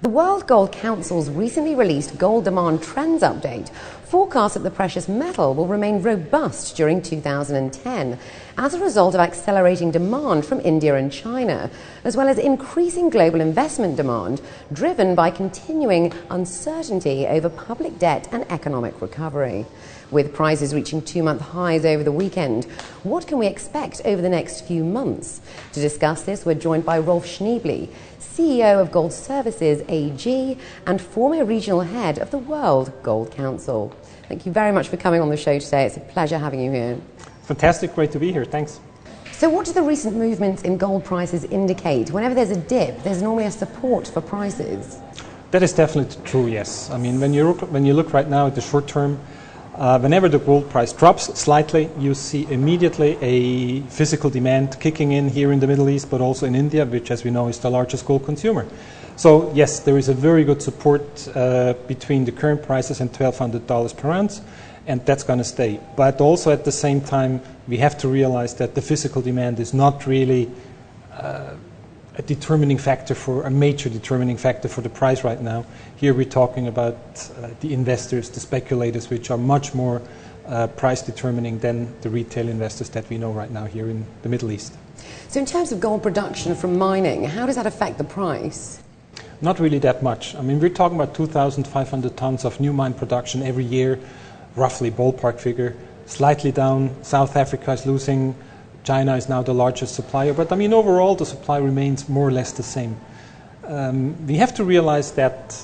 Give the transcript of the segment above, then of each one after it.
The World Gold Council's recently released Gold Demand Trends Update forecasts that the precious metal will remain robust during 2010 as a result of accelerating demand from India and China, as well as increasing global investment demand driven by continuing uncertainty over public debt and economic recovery. With prices reaching two-month highs over the weekend, what can we expect over the next few months? To discuss this, we're joined by Rolf Schneebeli, CEO of Gold Services AG and former regional head of the World Gold Council. Thank you very much for coming on the show today. It's a pleasure having you here. Fantastic, great to be here, thanks. So what do the recent movements in gold prices indicate? Whenever there's a dip, there's normally a support for prices. That is definitely true, yes. I mean, when you look right now at the short term, whenever the gold price drops slightly, you see immediately a physical demand kicking in here in the Middle East, but also in India, which, as we know, is the largest gold consumer. So, yes, there is a very good support between the current prices and $1,200 per ounce, and that's going to stay. But also at the same time, we have to realize that the physical demand is not really a determining factor a major determining factor for the price right now. Here we're talking about the investors, the speculators, which are much more price determining than the retail investors that we know right now here in the Middle East. So in terms of gold production from mining, how does that affect the price? Not really that much. I mean, we're talking about 2,500 tons of new mine production every year, roughly ballpark figure, slightly down. South Africa is losing. China is now the largest supplier, but I mean overall the supply remains more or less the same. We have to realize that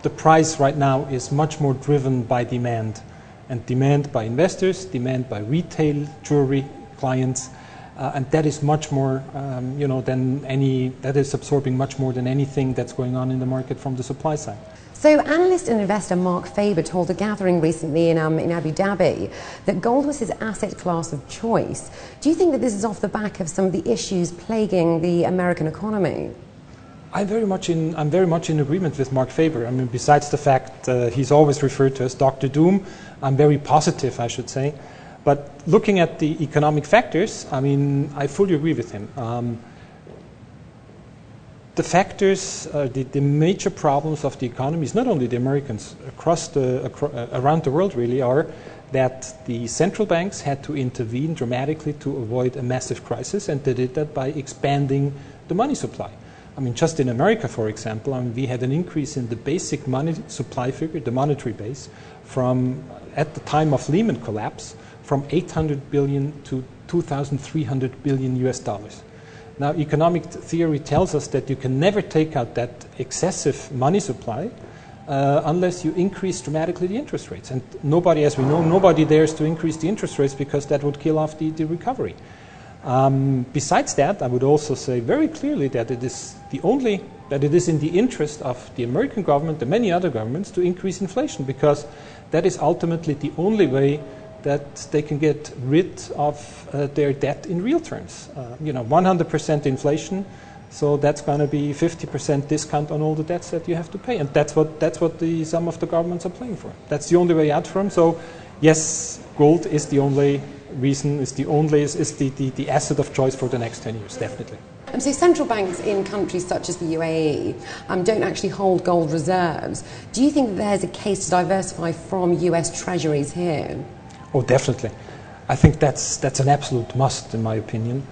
the price right now is much more driven by demand, and demand by investors, demand by retail jewelry clients, and that is much more, that is absorbing much more than anything that's going on in the market from the supply side. So analyst and investor Mark Faber told a gathering recently in Abu Dhabi that gold was his asset class of choice. Do you think that this is off the back of some of the issues plaguing the American economy? I'm very much in agreement with Mark Faber. I mean, besides the fact he's always referred to as Dr. Doom, I'm very positive, I should say. But looking at the economic factors, I mean, I fully agree with him. The factors, the major problems of the economy is not only the Americans, around the world really, are that the central banks had to intervene dramatically to avoid a massive crisis, and they did that by expanding the money supply. I mean, just in America, for example, we had an increase in the basic money supply figure, the monetary base, from, at the time of Lehman collapse, from 800 billion to 2,300 billion US dollars. Now, economic theory tells us that you can never take out that excessive money supply unless you increase dramatically the interest rates. And nobody, as we know, nobody dares to increase the interest rates because that would kill off the recovery. Besides that, I would also say very clearly that it is in the interest of the American government and many other governments to increase inflation, because that is ultimately the only way that they can get rid of their debt in real terms. 100% inflation, so that's going to be 50% discount on all the debts that you have to pay, and that's what some of the governments are playing for. That's the only way out for them. So, yes, gold is the only reason, is the asset of choice for the next 10 years, definitely. So central banks in countries such as the UAE don't actually hold gold reserves. Do you think that there's a case to diversify from US treasuries here? Oh, definitely. I think that's an absolute must, in my opinion.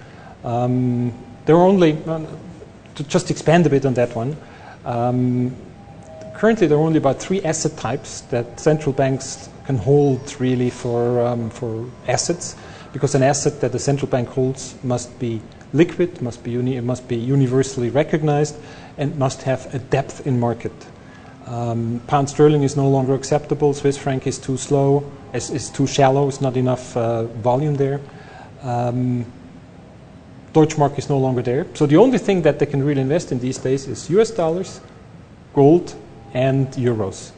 There are only, to just expand a bit on that one, currently there are only about 3 asset types that central banks can hold really for assets, because an asset that the central bank holds must be liquid, must be universally recognized, and must have a depth in market. Pound sterling is no longer acceptable. Swiss franc is too slow, is too shallow. It's not enough volume there. Deutschmark is no longer there. So the only thing that they can really invest in these days is US dollars, gold, and euros.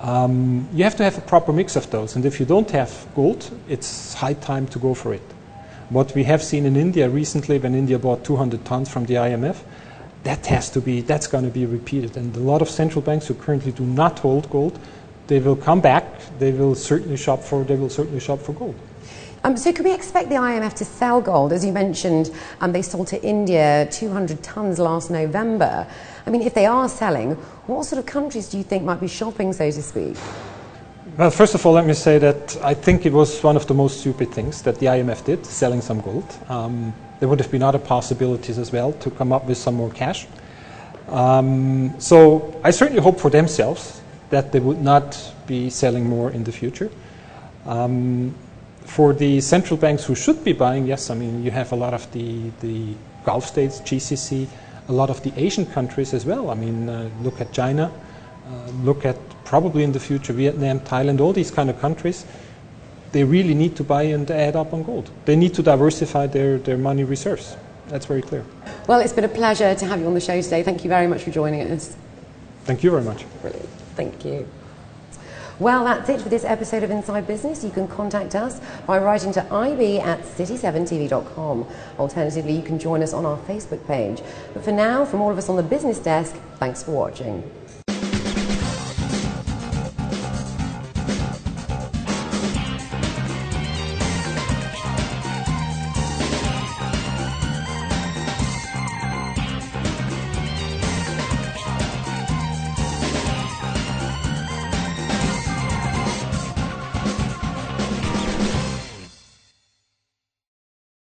You have to have a proper mix of those. And if you don't have gold, it's high time to go for it. What we have seen in India recently, when India bought 200 tons from the IMF, that's going to be repeated. And a lot of central banks who currently do not hold gold, they will come back. They will certainly shop for gold. So could we expect the IMF to sell gold? As you mentioned, they sold to India 200 tonnes last November. I mean, if they are selling, what sort of countries do you think might be shopping, so to speak? Well, first of all, let me say that I think it was one of the most stupid things that the IMF did, selling some gold. There would have been other possibilities as well to come up with some more cash. So I certainly hope for themselves that they would not be selling more in the future. For the central banks who should be buying, yes, I mean, you have a lot of the Gulf states, GCC, a lot of the Asian countries as well. I mean, look at China, look at probably in the future Vietnam, Thailand, all these kind of countries. They really need to buy and add up on gold. They need to diversify their money reserves. That's very clear. Well, it's been a pleasure to have you on the show today. Thank you very much for joining us. Thank you very much. Brilliant. Thank you. Well, that's it for this episode of Inside Business. You can contact us by writing to ib@city7tv.com. Alternatively, you can join us on our Facebook page. But for now, from all of us on the business desk, thanks for watching.